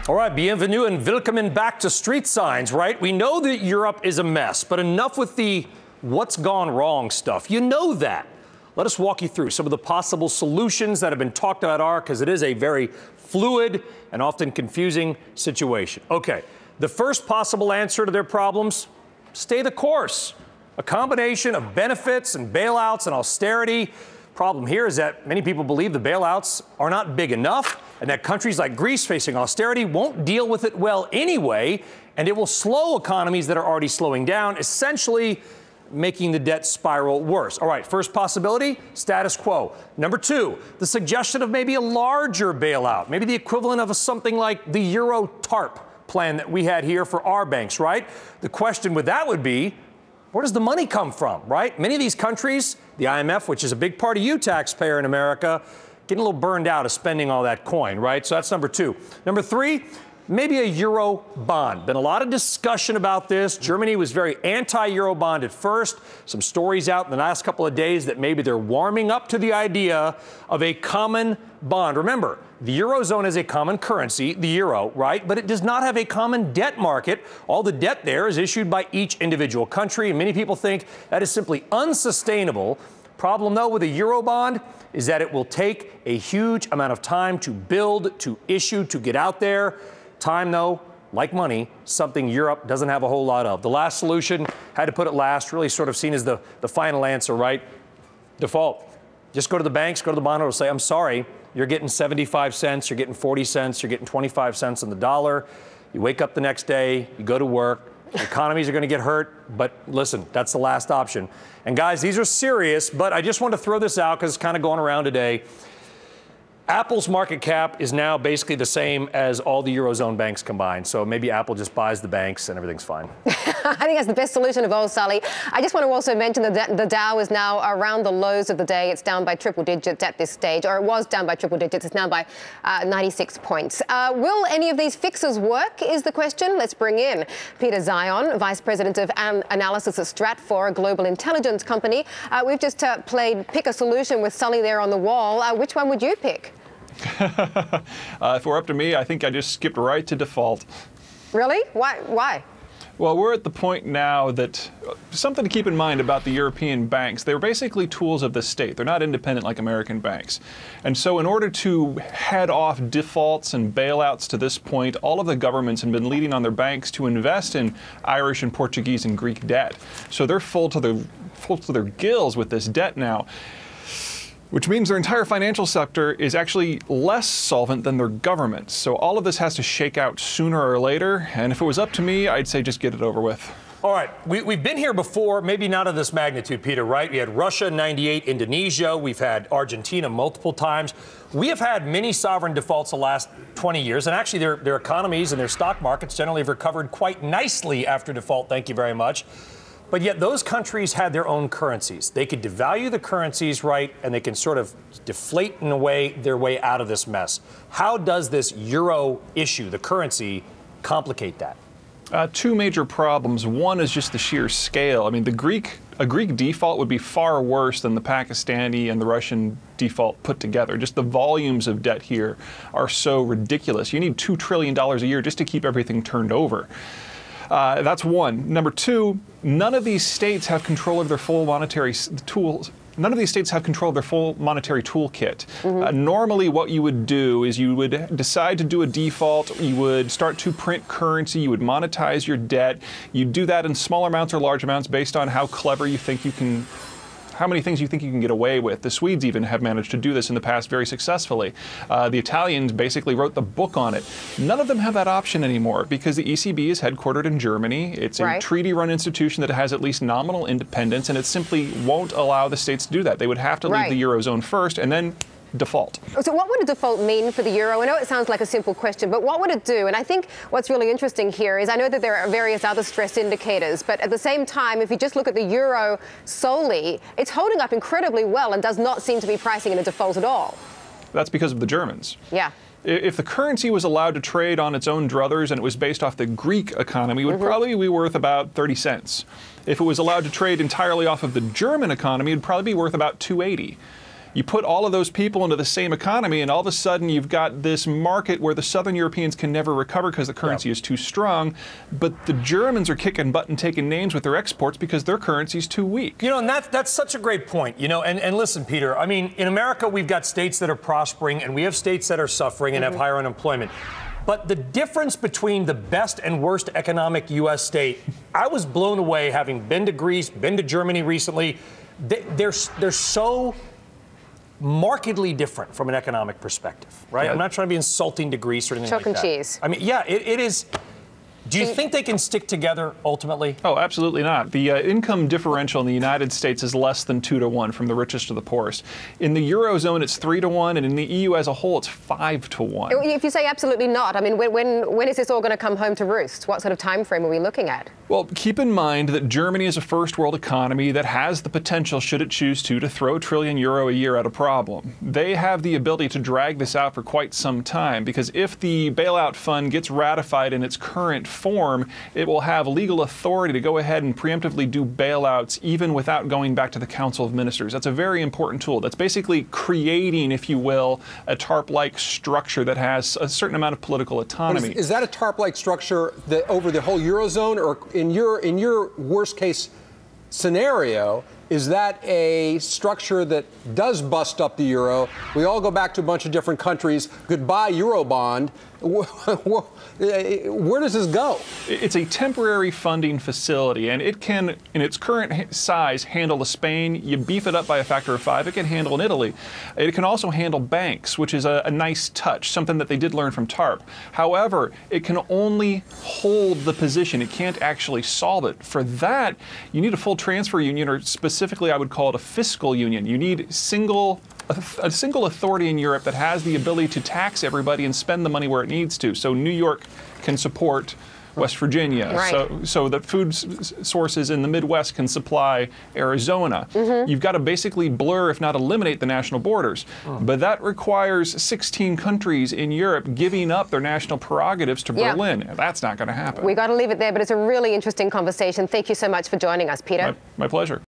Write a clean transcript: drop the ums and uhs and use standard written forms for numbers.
All right, bienvenue and willkommen back to Street Signs, right? We know that Europe is a mess, but enough with the what's gone wrong stuff. You know that. Let us walk you through some of the possible solutions that have been talked about because it is a very fluid and often confusing situation. Okay, the first possible answer to their problems, stay the course. A combination of benefits and bailouts and austerity. Problem here is that many people believe the bailouts are not big enough and that countries like Greece facing austerity won't deal with it well anyway, and it will slow economies that are already slowing down, essentially making the debt spiral worse. All right, first possibility, status quo. Number two, the suggestion of maybe a larger bailout, maybe the equivalent of something like the Euro TARP plan that we had here for our banks, right? The question with that would be, where does the money come from, right? Many of these countries, the IMF, which is a big part of you, taxpayer in America, getting a little burned out of spending all that coin, right? So that's number two. Number three, maybe a Euro bond. Been a lot of discussion about this. Germany was very anti-Euro bond at first. Some stories out in the last couple of days that maybe they're warming up to the idea of a common bond. Remember, the Eurozone is a common currency, the euro, right? But it does not have a common debt market. All the debt there is issued by each individual country, and many people think that is simply unsustainable. Problem, though, with a Euro bond is that it will take a huge amount of time to build, to issue, to get out there. Time, though, like money, something Europe doesn't have a whole lot of. The last solution, had to put it last, really sort of seen as the final answer, right? Default. Just go to the banks, go to the bondholders, say, I'm sorry, you're getting 75 cents, you're getting 40 cents, you're getting 25 cents on the dollar. You wake up the next day, you go to work, economies are going to get hurt, but listen, that's the last option. And guys, these are serious, but I just want to throw this out because it's kind of going around today. Apple's market cap is now basically the same as all the Eurozone banks combined. So maybe Apple just buys the banks and everything's fine. I think that's the best solution of all, Sully. I just want to also mention that the Dow is now around the lows of the day. It's down by triple digits at this stage, or it was down by triple digits. It's now by 96 points. Will any of these fixes work is the question. Let's bring in Peter Zeihan, Vice President of Analysis at Stratfor, a global intelligence company. We've just played Pick a Solution with Sully there on the wall. Which one would you pick? If it were up to me, I think I just skipped right to default. Really? Why? Well, we're at the point now that something to keep in mind about the European banks, they're basically tools of the state. They're not independent like American banks. And so in order to head off defaults and bailouts to this point, all of the governments have been leading on their banks to invest in Irish and Portuguese and Greek debt. So they're full to their gills with this debt now, which means their entire financial sector is actually less solvent than their governments. So all of this has to shake out sooner or later. And if it was up to me, I'd say just get it over with. All right, we've been here before, maybe not of this magnitude, Peter, right? We had Russia in '98, Indonesia. We've had Argentina multiple times. We have had many sovereign defaults the last 20 years. And actually, their economies and their stock markets generally have recovered quite nicely after default. Thank you very much. But yet those countries had their own currencies. They could devalue the currencies, right, and they can sort of deflate in a way their way out of this mess. How does this euro issue, the currency, complicate that? Two major problems. One is just the sheer scale. I mean, a Greek default would be far worse than the Pakistani and the Russian default put together. Just the volumes of debt here are so ridiculous. You need $2 trillion a year just to keep everything turned over. That's one. Number two, none of these states have control of their full monetary tools. None of these states have control of their full monetary toolkit. Normally what you would do is you would decide to do a default, you would start to print currency, you would monetize your debt. You'd do that in small amounts or large amounts based on how clever you think you can, how many things you think you can get away with. The Swedes even have managed to do this in the past very successfully. The Italians basically wrote the book on it. None of them have that option anymore because the ECB is headquartered in Germany. It's a treaty-run institution that has at least nominal independence, and it simply won't allow the states to do that. They would have to leave the Eurozone first and then default. So what would a default mean for the euro? I know it sounds like a simple question, but what would it do? And I think what's really interesting here is I know that there are various other stress indicators, but at the same time, if you just look at the euro solely, it's holding up incredibly well and does not seem to be pricing in a default at all. That's because of the Germans. Yeah. If the currency was allowed to trade on its own druthers and it was based off the Greek economy, it would probably be worth about 30 cents. If it was allowed to trade entirely off of the German economy, it would probably be worth about 280. You put all of those people into the same economy, and all of a sudden you've got this market where the Southern Europeans can never recover because the currency is too strong, but the Germans are kicking butt and taking names with their exports because their currency is too weak. You know, and that's such a great point. You know, and listen, Peter, I mean, in America, we've got states that are prospering, and we have states that are suffering and have higher unemployment. But the difference between the best and worst economic U.S. state, I was blown away having been to Greece, been to Germany recently. They're so markedly different from an economic perspective, right? Yeah. I'm not trying to be insulting to Greece or anything Chalk like and that. cheese. I mean, yeah, it is. Do you think they can stick together ultimately? Oh, absolutely not. The income differential in the United States is less than 2 to 1 from the richest to the poorest. In the Eurozone, it's 3 to 1, and in the EU as a whole, it's 5 to 1. If you say absolutely not, I mean, when is this all going to come home to roost? What sort of time frame are we looking at? Well, keep in mind that Germany is a first world economy that has the potential, should it choose to throw €1 trillion a year at a problem. They have the ability to drag this out for quite some time, because if the bailout fund gets ratified in its current form, it will have legal authority to go ahead and preemptively do bailouts even without going back to the Council of Ministers. That's a very important tool. That's basically creating, if you will, a TARP-like structure that has a certain amount of political autonomy. Is that a TARP-like structure that over the whole Eurozone, or in your worst case scenario, is that a structure that does bust up the euro? We all go back to a bunch of different countries. Goodbye, Eurobond. Where does this go? It's a temporary funding facility, and it can, in its current size, handle Spain. You beef it up by a factor of 5, it can handle in Italy. It can also handle banks, which is a nice touch, something that they did learn from TARP. However, it can only hold the position. It can't actually solve it. For that, you need a full transfer union, or specifically, I would call it a fiscal union. You need a single authority in Europe that has the ability to tax everybody and spend the money where it needs to. So New York can support West Virginia. Right. So that food sources in the Midwest can supply Arizona. You've got to basically blur, if not eliminate, the national borders. But that requires 16 countries in Europe giving up their national prerogatives to Berlin. That's not going to happen. We got to leave it there, but it's a really interesting conversation. Thank you so much for joining us, Peter. My pleasure.